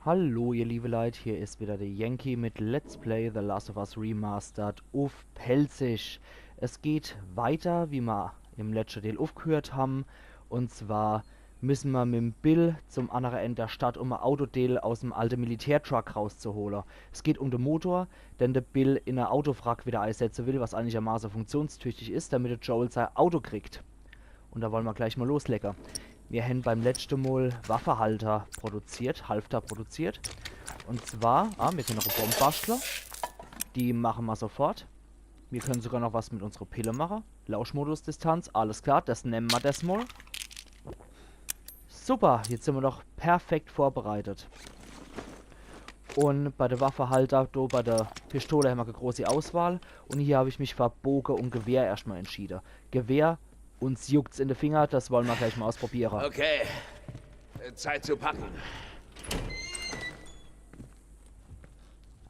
Hallo ihr liebe Leute, hier ist wieder der Yankee mit Let's Play The Last of Us Remastered auf Pelzig. Es geht weiter, wie wir im letzten Teil aufgehört haben. Und zwar müssen wir mit dem Bill zum anderen Ende der Stadt, um ein Autoteil aus dem alten Militärtruck rauszuholen. Es geht um den Motor, denn der Bill in ein Autowrack wieder einsetzen will, was einigermaßen funktionstüchtig ist, damit der Joel sein Auto kriegt. Und da wollen wir gleich mal loslecken. Wir haben beim letzten Mal Waffenhalter produziert, Halfter produziert. Und zwar, wir können noch eine Bombe basteln. Die machen wir sofort. Wir können sogar noch was mit unserer Pille machen. Lauschmodus-Distanz, alles klar, das nehmen wir das mal. Super, jetzt sind wir noch perfekt vorbereitet. Und bei der Waffenhalter, bei der Pistole haben wir eine große Auswahl. Und hier habe ich mich für Bogen und Gewehr erstmal entschieden. Gewehr, uns juckt's in den Finger, das wollen wir gleich mal ausprobieren. Okay, Zeit zu packen.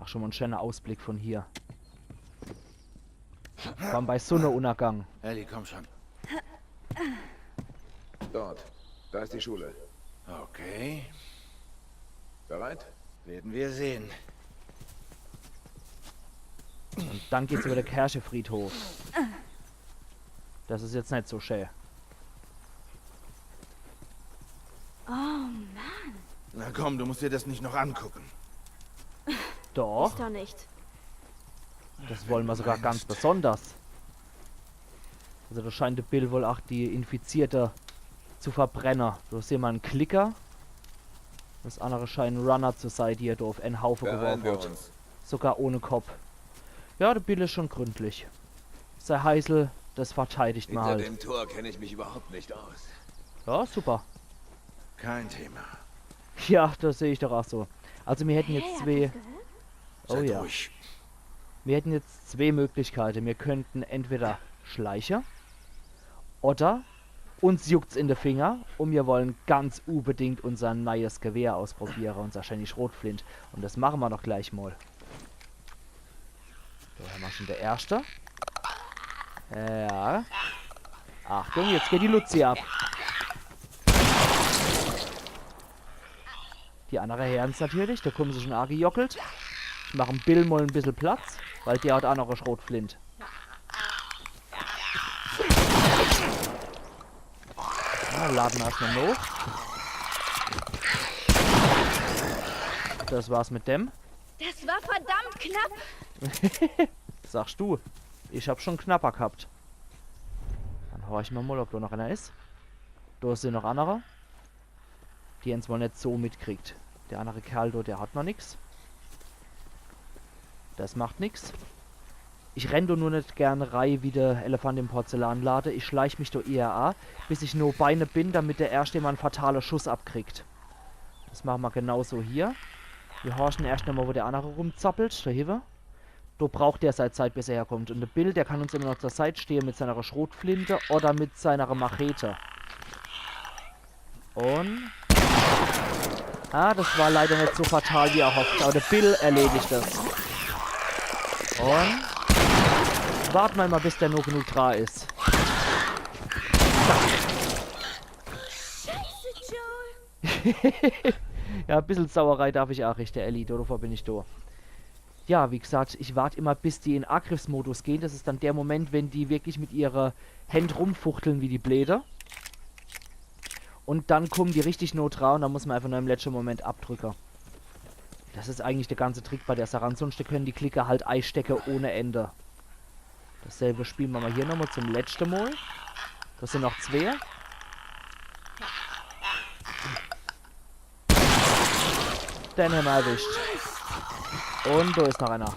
Ach, schon mal ein schöner Ausblick von hier. Vor allem bei Sonnenuntergang. Ellie, komm schon. Dort, da ist die Schule. Okay, Bereit? werden wir sehen. Und dann geht's über den Kirchefriedhof. Das ist jetzt nicht so schön. Oh Mann. Na komm, du musst dir das nicht noch angucken. Doch, Ist doch nicht. das wollen wir sogar ganz besonders. Also da scheint der Bill wohl auch die Infizierte zu verbrennen. Du hast hier mal einen Klicker. Das andere scheint ein Runner zu sein, die er da auf einen Haufen Beeilen geworfen wir hat. uns. Sogar ohne Kopf. Ja, der Bill ist schon gründlich. Sei Heißel, das verteidigt man Hinter halt. dem Tor kenne ich mich überhaupt nicht aus. Ja, super. Kein Thema. Ja, das sehe ich doch auch so. Also wir hätten jetzt Hey, habt zwei... ihr's gehört? Oh Seid ja. ruhig. Wir hätten jetzt zwei Möglichkeiten. Wir könnten entweder schleichen oder uns juckt's in den Finger und wir wollen ganz unbedingt unser neues Gewehr ausprobieren, unser shiny Schrotflint. Und das machen wir doch gleich mal. So, haben wir schon der erste. Ja. Achtung, jetzt geht die Luzi ab. Die andere Herrens natürlich, da kommen sie schon arg gejockelt. Ich mache dem Bill mal ein bisschen Platz, weil der hat auch noch eine Schrotflint. Ja, laden wir erstmal hoch. Das war's mit dem. Das war verdammt knapp. Sagst du. Ich hab schon knapper gehabt. Dann horchen wir mal, ob da noch einer ist. Da sind noch andere. Die uns wohl nicht so mitkriegt. Der andere Kerl da, der hat noch nichts. Das macht nichts. Ich renn da nur nicht gerne Reihe wie der Elefant im Porzellanladen. Ich schleich mich da eher an, bis ich nur Beine bin, damit der erste mal einen fatalen Schuss abkriegt. Das machen wir genauso hier. Wir horchen erst einmal, wo der andere rumzappelt. Da hier. Da braucht der seine Zeit, bis er herkommt. Und der Bill, der kann uns immer noch zur Seite stehen mit seiner Schrotflinte oder mit seiner Machete. Und... das war leider nicht so fatal wie erhofft. Aber der Bill erledigt das. Und... warten wir mal, bis der nur genug dran ist. Scheiße, Joel. Ja, ein bisschen Sauerei darf ich auch richten, Ellie. Davor bin ich da. Ja, wie gesagt, ich warte immer, bis die in Angriffsmodus gehen. Das ist dann der Moment, wenn die wirklich mit ihrer Hand rumfuchteln wie die Bläder. Und dann kommen die richtig not dran und dann muss man einfach nur im letzten Moment abdrücken. Das ist eigentlich der ganze Trick bei der Sache. Ansonsten können die Klicker halt einstecken ohne Ende. Dasselbe spielen wir mal hier nochmal zum letzten Mal. Das sind noch zwei. Den haben wir erwischt. Und da ist noch einer.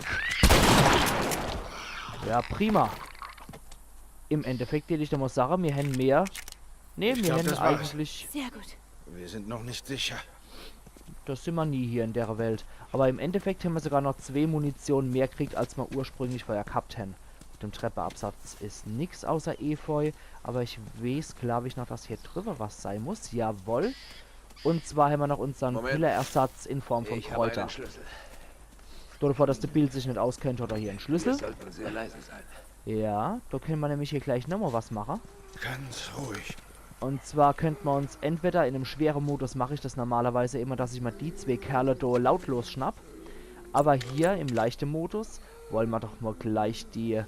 Ja, prima. Im Endeffekt hätte ich da mal sagen, wir hätten mehr. Ne, Ich wir glaub, hätten das war's. eigentlich... Sehr gut. Wir sind noch nicht sicher. Das sind wir nie hier in der Welt. Aber im Endeffekt haben wir sogar noch 2 Munition mehr gekriegt, als wir ursprünglich vorher gehabt haben. Auf dem Treppeabsatz ist nichts außer Efeu. Aber ich weiß, glaube ich, noch, dass hier drüber was sein muss. Jawohl. Und zwar haben wir noch unseren Moment. Pillerersatz in Form von Ich habe Kräuter. einen Schlüssel. Stell dir vor, dass der Bild sich nicht auskennt oder hier einen Wir Schlüssel. sollten sehr leise sein. Ja, da können wir nämlich hier gleich nochmal was machen. Ganz ruhig. Und zwar könnte man uns entweder in einem schweren Modus, mache ich das normalerweise immer, dass ich mal die zwei Kerle da lautlos schnapp. Aber hier im leichten Modus wollen wir doch mal gleich die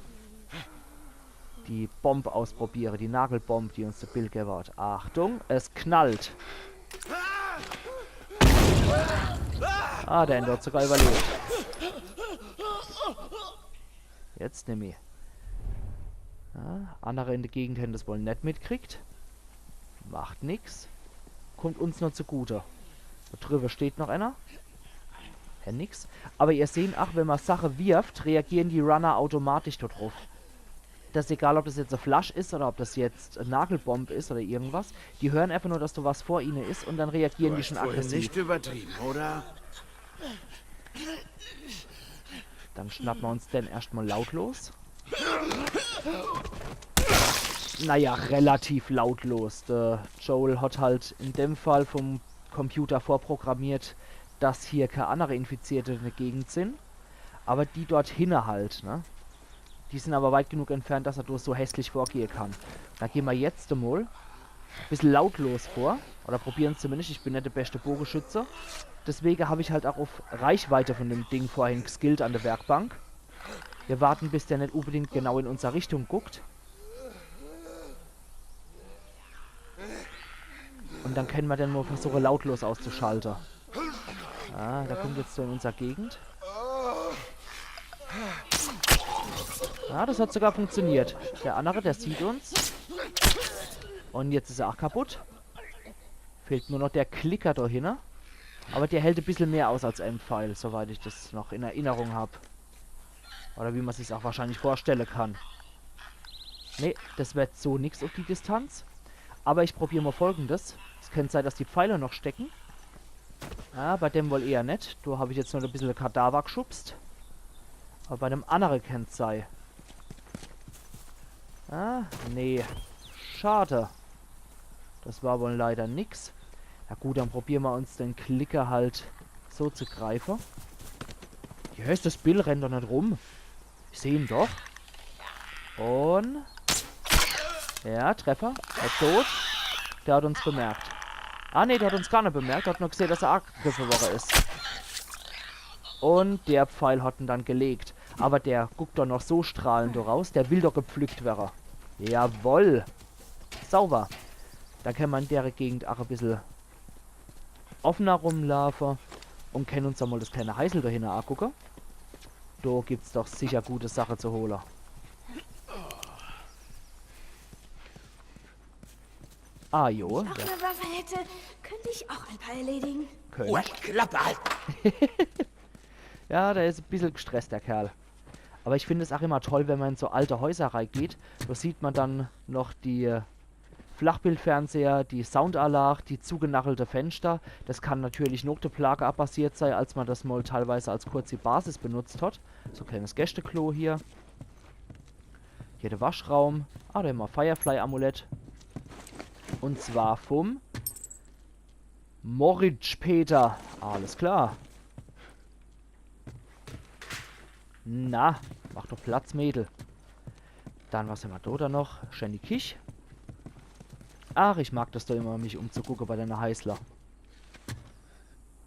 Bomb ausprobieren, die Nagelbomb, die uns der Bill gegeben hat. Achtung, es knallt. Ah, der Ender hat sogar überlebt. Jetzt nimm ich. Ja, andere in der Gegend hätten das wohl nicht mitkriegt. Macht nix. Kommt uns nur zugute. Da drüber steht noch einer. Ja, nix. Aber ihr seht, ach, wenn man Sache wirft, reagieren die Runner automatisch darauf. Das ist egal, ob das jetzt eine Flash ist oder ob das jetzt eine Nagelbomb ist oder irgendwas. Die hören einfach nur, dass da was vor ihnen ist und dann reagieren die schon aggressiv. Nicht übertrieben, oder? Dann schnappen wir uns den erstmal lautlos. Naja, relativ lautlos. Der Joel hat halt in dem Fall vom Computer vorprogrammiert, dass hier keine andere Infizierte in der Gegend sind. Aber die dort hinne halt, ne? Die sind aber weit genug entfernt, dass er durch so hässlich vorgehen kann. Da gehen wir jetzt mal ein bisschen lautlos vor. Oder probieren es zumindest. Ich bin nicht der beste Bogenschütze. Deswegen habe ich halt auch auf Reichweite von dem Ding vorhin geskillt an der Werkbank. Wir warten, bis der nicht unbedingt genau in unsere Richtung guckt. Und dann können wir dann mal versuchen, lautlos auszuschalten. Ah, da kommt jetzt so in unserer Gegend. Ja, das hat sogar funktioniert. Der andere, der sieht uns. Und jetzt ist er auch kaputt. Fehlt nur noch der Klicker da hinten. Aber der hält ein bisschen mehr aus als ein Pfeil, soweit ich das noch in Erinnerung habe. Oder wie man sich auch wahrscheinlich vorstellen kann. Ne, das wird so nichts auf die Distanz. Aber ich probiere mal Folgendes. Es könnte sein, dass die Pfeile noch stecken. Ja, bei dem wohl eher nicht. Da habe ich jetzt noch ein bisschen Kadaver geschubst. Aber bei einem anderen könnte es sein. Ah, nee. Schade. Das war wohl leider nix. Na gut, dann probieren wir uns den Klicker halt so zu greifen. Hier ist das Bill, rennt doch nicht rum. Ich sehe ihn doch. Und... ja, Treffer. Er ist tot. Der hat uns bemerkt. Ah ne, der hat uns gar nicht bemerkt. Der hat nur gesehen, dass er angegriffen worden ist. Und der Pfeil hat ihn dann gelegt. Aber der guckt doch noch so strahlend raus. Der will doch gepflückt werden. Jawoll. Sauber. Da kann man in der Gegend auch ein bisschen offener rumlaufen. Und können uns dann mal das kleine Heißel da hinten angucken. Da gibt's doch sicher gute Sache zu holen. Ah, jo. Wenn ich auch eine Waffe hätte, könnte ich auch ein paar erledigen. Oh, Klappe halten! Ja, der ist ein bisschen gestresst, der Kerl. Aber ich finde es auch immer toll, wenn man in so alte Häuser reingeht. Da sieht man dann noch die Flachbildfernseher, die Soundanlage, die zugenachelte Fenster. Das kann natürlich noch der Plage abbasiert sein, als man das mal teilweise als kurze Basis benutzt hat. So ein kleines Gästeklo hier. Hier der Waschraum. Ah, da haben wir Firefly-Amulett. Und zwar vom Moritz Peter. Alles klar. Na, mach doch Platz, Mädel. Dann, was haben wir da noch? Shandy Kich. Ach, ich mag das da immer, mich umzugucken bei deiner Heißler.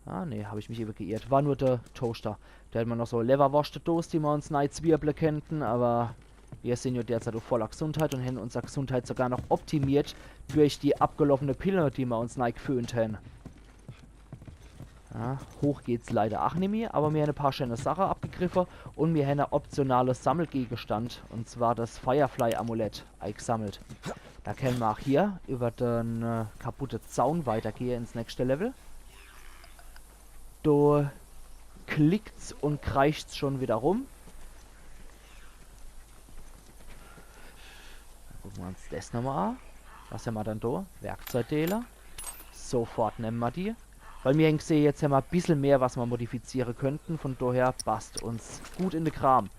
Ah, ne, habe ich mich eben geirrt. War nur der Toaster. Da hätten wir noch so Leverwurst-Doos, die wir uns Neitzwirbeln könnten, aber wir sind ja derzeit auf voller Gesundheit und haben unsere Gesundheit sogar noch optimiert durch die abgelaufene Pille, die wir uns geföhnt haben. Ja, hoch geht's leider auch nicht mehr, aber wir haben ein paar schöne Sachen abgegriffen und wir haben ein optionales Sammelgegenstand, und zwar das Firefly-Amulett eingesammelt. Da können wir auch hier über den kaputten Zaun weitergehen ins nächste Level. Da klickt's und kreischt's schon wieder rum. Dann gucken wir uns das nochmal an. Was haben wir dann da? Werkzeugdealer. Sofort nehmen wir die. Weil wir sehen, jetzt haben wir ein bisschen mehr, was wir modifizieren könnten. Von daher passt uns gut in den Kram.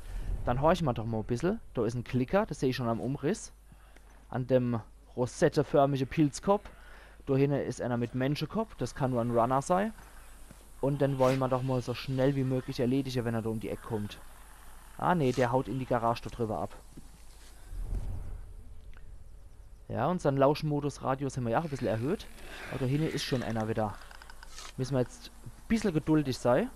Dann horchen wir doch mal ein bisschen. Da ist ein Klicker, das sehe ich schon am Umriss. An dem rosetteförmigen Pilzkopf. Da hinten ist einer mit Menschenkopf. Das kann nur ein Runner sein. Und dann wollen wir doch mal so schnell wie möglich erledigen, wenn er da um die Ecke kommt. Ah ne, der haut in die Garage da drüber ab. Ja, unseren Lauschmodus-Radius haben wir ja auch ein bisschen erhöht. Aber da hinten ist schon einer wieder. Müssen wir jetzt ein bisschen geduldig sein.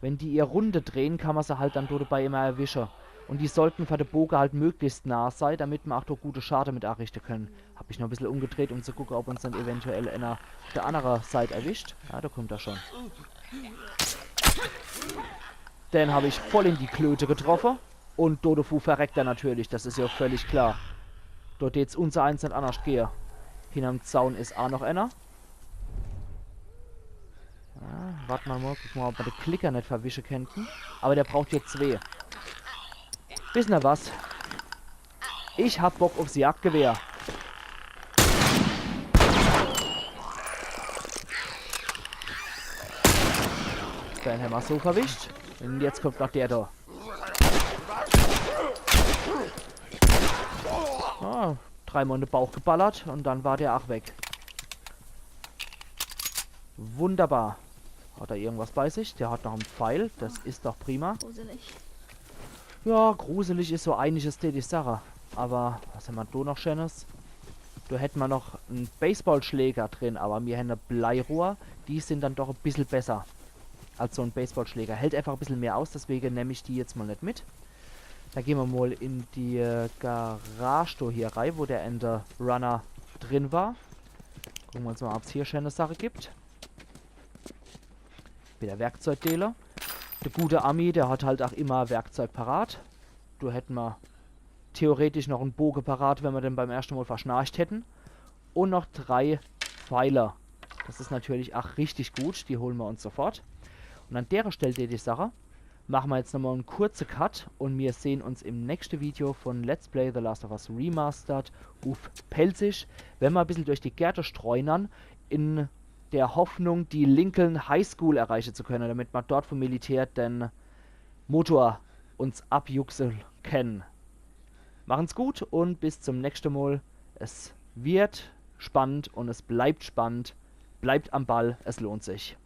Wenn die ihr Runde drehen, kann man sie halt dann dabei immer erwischen. Und die sollten für den Bogen halt möglichst nah sein, damit wir auch doch gute Schaden mit errichten können. Habe ich noch ein bisschen umgedreht, um zu gucken, ob uns dann eventuell einer auf der anderen Seite erwischt. Ja, da kommt er schon. Den habe ich voll in die Klöte getroffen. Und Dodofu verreckt er natürlich, das ist ja völlig klar. Dort jetzt unser eins nicht anders gehen. Hinterm Zaun ist auch noch einer. Ja, warten wir mal, gucken wir mal, ob wir den Klicker nicht verwischen könnten. Aber der braucht jetzt 2. Wissen ihr was? Ich hab Bock aufs Jagdgewehr. Den haben wir so verwischt. Und jetzt kommt noch der da. Ah, 3-mal in den Bauch geballert und dann war der auch weg. Wunderbar. Hat er irgendwas bei sich? Der hat noch einen Pfeil. Das ist doch prima. Gruselig. Ja, gruselig ist so einiges die Sache. Aber was haben wir da noch Schönes? Da hätten wir noch einen Baseballschläger drin, aber wir haben ein Bleirohr. Die sind dann doch ein bisschen besser als so ein Baseballschläger. Hält einfach ein bisschen mehr aus, deswegen nehme ich die jetzt mal nicht mit. Da gehen wir mal in die Garage da hier rein, wo der Ender Runner drin war. Gucken wir uns mal, ob es hier schöne Sache gibt. Wieder Werkzeugdealer. Der gute Ami, der hat halt auch immer Werkzeug parat. Da hätten wir theoretisch noch einen Bogen parat, wenn wir den beim ersten Mal verschnarcht hätten. Und noch 3 Pfeiler. Das ist natürlich auch richtig gut. Die holen wir uns sofort. Und an der Stelle die Sache machen wir jetzt nochmal einen kurzen Cut. Und wir sehen uns im nächsten Video von Let's Play The Last of Us Remastered auf Pelzig. Wenn wir ein bisschen durch die Gärte streunern, in der Hoffnung, die Lincoln High School erreichen zu können, damit wir dort vom Militär den Motor uns abjuxeln können. Machen's gut und bis zum nächsten Mal. Es wird spannend und es bleibt spannend. Bleibt am Ball, es lohnt sich.